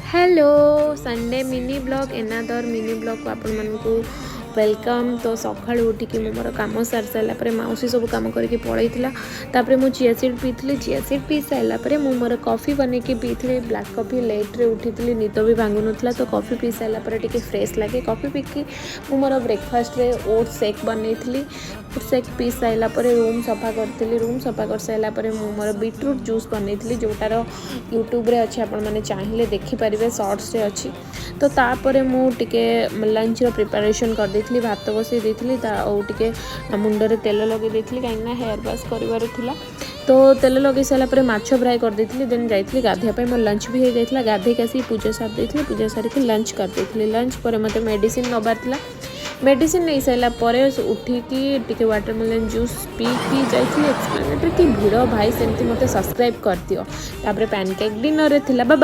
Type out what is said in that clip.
Hello Sunday mini blog another mini blog को आपण मानकु welcome. तो सका उठिकी मो मोर कम सारी सारापर मौसी सब कम करके पलैला तापर मु चिया सीड पीती। चिया सीड पी सारापर मु मोर कॉफी बनैकी पीती। ब्लैक कॉफी लेट्रे उठी निद भी भांगु नाला तो कॉफी पी सारापर टी फ्रेश लगे। कॉफी पीकी मु मोर ब्रेकफास्ट रे ओट सेक बनई। ओट सेक पी सारापर रूम सफा करी। रूम सफा कर सारापर मु मोर बीटरूट जूस बनई जोटार यूट्यूब रे अच्छे आपण मैंने चाहिए देखिपारे सर्ट्स रे अच्छी। तो तापर मुझे लंच प्रिपरेशन कर देती। भात बसई देती मुंडे तेल लगे देती कहीं हेयर वाश कर तो तेल लगे सारापर माछ फ्राए कर देती। देन जाइए गाधे मोर लंच भी हो जाता। गाधेक आसी पूजा सारी देती। पूजा सारिक लंच कर देती। लंच पर मत मेडिसिन नबार था। मेडिसिन नहीं सारापर उठिकी टी वाटरमेलन जूस पीकी जाइए एक्सप्लेनेटरी की भिड़ भाई सेमती मत सब्सक्राइब कर दियो। तापर पैनकेक डिनर रे थिला। बाय।